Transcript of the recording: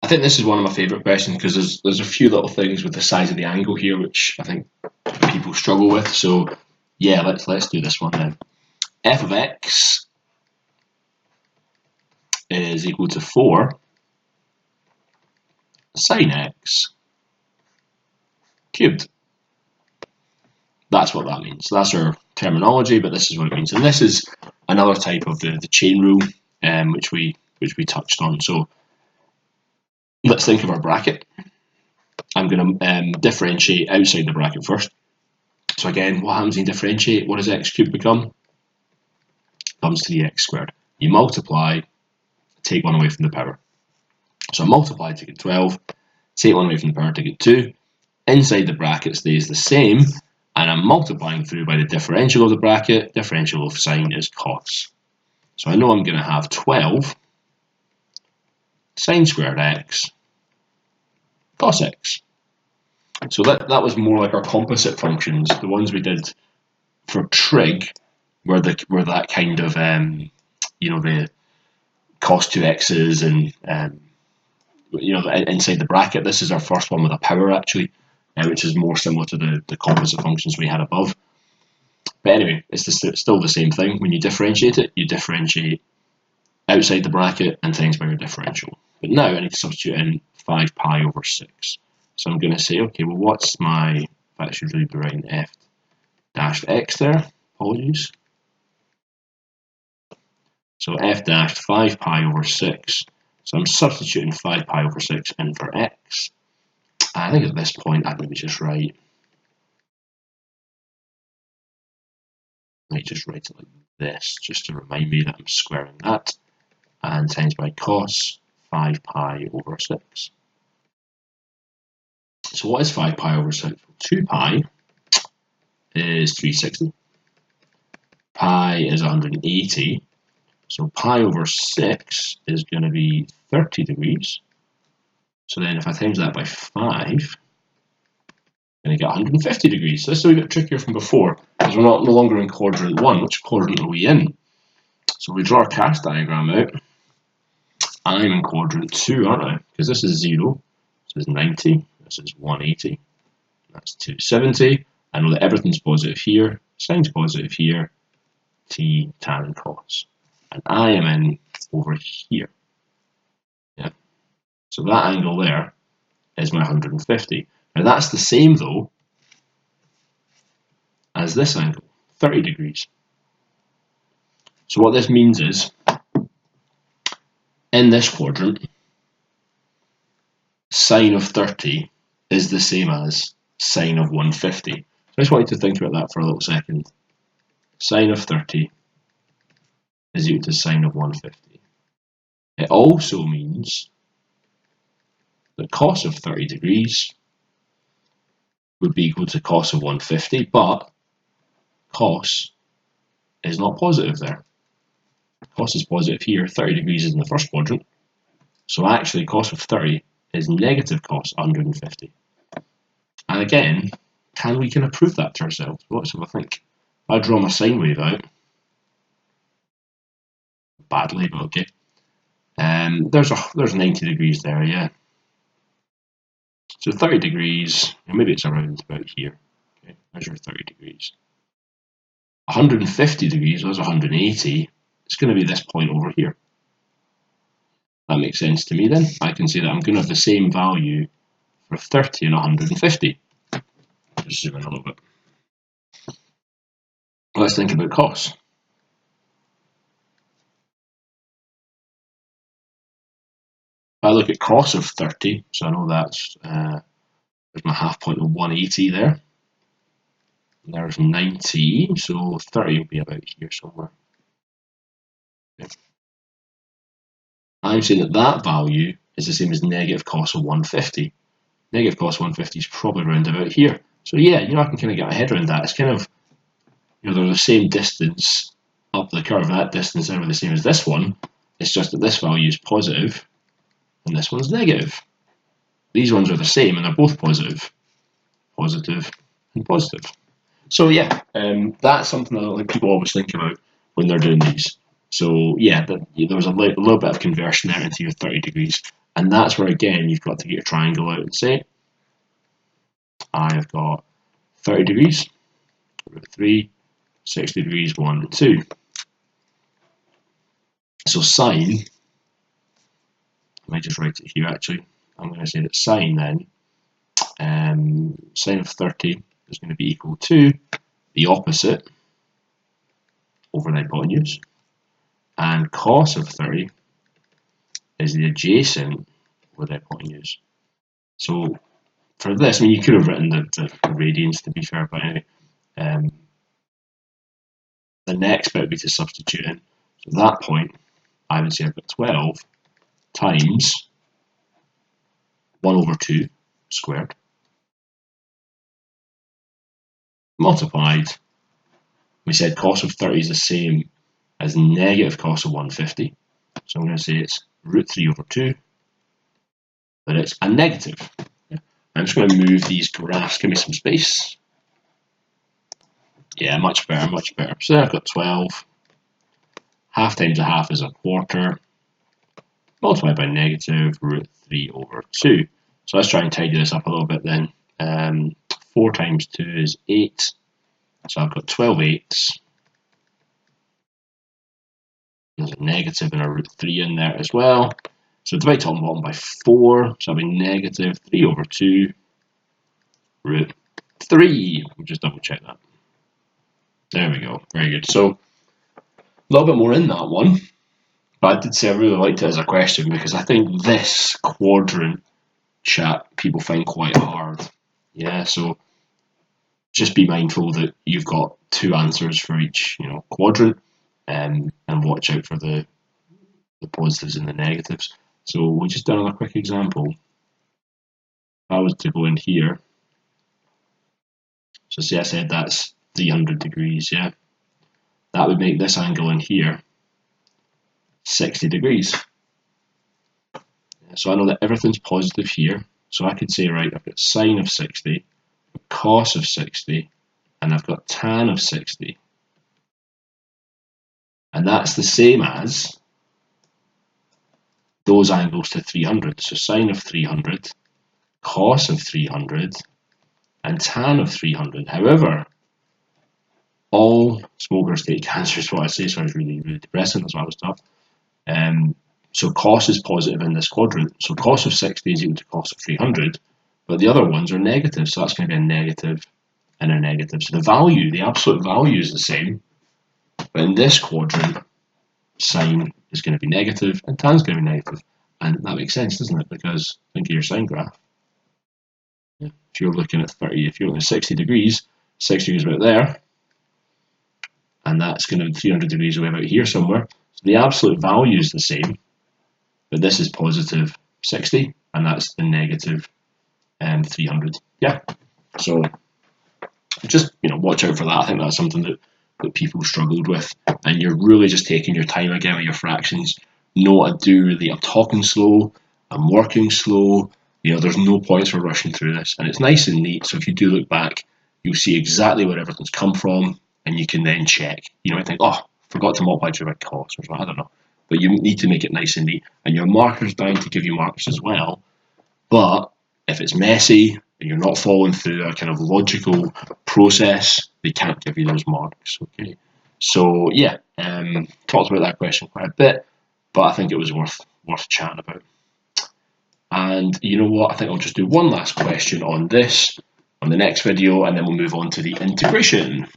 I think this is one of my favourite questions because there's a few little things with the size of the angle here which I think people struggle with. So yeah, let's do this one then. F of x is equal to 4 sine x cubed. That's what that means. So that's our terminology, but this is what it means. And this is another type of the chain rule, which we touched on. So let's think of our bracket. I'm going to differentiate outside the bracket first. So again, what happens when you differentiate? What does x cubed become? It comes to the x squared. You multiply, take one away from the power. So I multiply to get 12, take one away from the power to get 2. Inside the bracket stays the same, and I'm multiplying through by the differential of the bracket. Differential of sine is cos. So I know I'm going to have 12 sine squared x cos x. So that was more like our composite functions. The ones we did for trig were that kind of the cos 2x's and inside the bracket. This is our first one with a power actually, which is more similar to the composite functions we had above. But anyway, it's still the same thing. When you differentiate it, you differentiate outside the bracket and times by your differential. But now I need to substitute in 5 pi over 6. So I'm going to say, okay, well, what's my, I should really be writing f dashed x there, apologies. So f dashed 5 pi over 6. So I'm substituting 5 pi over 6 in for x. I think at this point I'd maybe just write, it like this, just to remind me that I'm squaring that, and times by cos 5 pi over 6. So what is 5 pi over 6? 2 pi is 360. Pi is 180. So pi over 6 is going to be 30 degrees. So then if I times that by 5, I'm going to get 150 degrees. So this is a wee bit trickier from before, because we're no longer in quadrant 1. Which quadrant are we in? So we draw a cast diagram out. I'm in quadrant 2, aren't I? Because this is 0, this is 90, this is 180, that's 270. I know that everything's positive here, sine's positive here, t, tan, and cos. And I am in over here. Yeah. So that angle there is my 150. Now that's the same though as this angle, 30 degrees. So what this means is, in this quadrant, sine of 30 is the same as sine of 150. So I just want you to think about that for a little second. Sine of 30 is equal to sine of 150. It also means that cos of 30 degrees would be equal to cos of 150, but cos is not positive there. Cos is positive here, 30 degrees is in the first quadrant. So actually cos of 30 is negative cos 150. And again, can we kind of prove that to ourselves? Let's have a think. I draw my sine wave out. Badly, but okay. There's 90 degrees there, yeah. So 30 degrees, maybe it's around about here. Okay, measure 30 degrees. 150 degrees, well, that's 180. It's going to be this point over here. That makes sense to me then. I can say that I'm going to have the same value for 30 and 150. Just zoom in a little bit. Let's think about cos. If I look at cos of 30, so I know that's there's my half point of 180 there. And there's 90, so 30 will be about here somewhere. Okay. I'm saying that that value is the same as negative cos of 150. Negative cos of 150 is probably around about here. So yeah, I can kind of get my head around that. It's kind of, they're the same distance up the curve. That distance is the same as this one. It's just that this value is positive and this one's negative. These ones are the same and they're both positive. Positive and positive. So yeah, that's something that I don't think people always think about when they're doing these. So yeah, there was a little bit of conversion there into your 30 degrees. And that's where, again, you've got to get your triangle out and say, I've got 30 degrees, root 3, 60 degrees, 1 and 2. So sine, I might just write it here actually, I'm going to say that sine then, sine of 30 is going to be equal to the opposite over the hypotenuse, and cos of 30 is the adjacent over the hypotenuse. So for this, I mean, you could have written the radians to be fair, but anyway, the next bit would be to substitute in. So at that point, I would say I've got 12 times 1 over 2 squared multiplied. We said cos of 30 is the same as negative cos of 150. So I'm going to say it's root 3 over 2, but it's a negative. I'm just going to move these graphs, give me some space. Yeah, much better, much better. So I've got 12. Half times a half is a quarter. Multiplied by negative root 3 over 2. So let's try and tidy this up a little bit then. 4 times 2 is 8. So I've got 12 eighths. There's a negative and a root 3 in there as well. So divide top and bottom by 4. So I'll be negative 3 over 2 root 3. We'll just double check that. There we go. Very good. So a little bit more in that one. But I did say I really liked it as a question because I think this quadrant chat people find quite hard. Yeah, so just be mindful that you've got 2 answers for each, quadrant, and watch out for the positives and the negatives. So we'll just do another quick example. If I was to go in here, so say I said that's 300 degrees, yeah? That would make this angle in here 60 degrees. So I know that everything's positive here. So I could say, right, I've got sine of 60, cos of 60, and I've got tan of 60. And that's the same as those angles to 300. So sine of 300, cos of 300, and tan of 300. However, all smokers take cancer is what I say, so I was really, really depressing, that's why I was tough. So cos is positive in this quadrant. So cos of 60 is equal to cos of 300, but the other ones are negative, so that's going to be a negative and a negative. So the value, the absolute value is the same, but in this quadrant, sine is going to be negative and tan is going to be negative. And that makes sense, doesn't it? Because think of your sine graph. Yeah. If you're looking at 30, if you're looking at 60 degrees, 60 degrees about there, and that's going to be 300 degrees away about here somewhere. So the absolute value is the same, but this is positive 60, and that's the negative 300. Yeah. So just watch out for that. I think that's something that people struggled with, and you're really just taking your time again with your fractions. No, I do really. I'm talking slow. I'm working slow. There's no points for rushing through this, and it's nice and neat. So if you do look back, you'll see exactly where everything's come from, and you can then check. I think, oh, forgot to multiply by cos or something. I don't know, but you need to make it nice and neat, and your marker's down to give you marks as well. But if it's messy and you're not following through a kind of logical process, they can't give you those marks. Okay, so yeah, talked about that question quite a bit, but I think it was worth chatting about. And you know what? I think I'll just do one last question on this on the next video, and then we'll move on to the integration.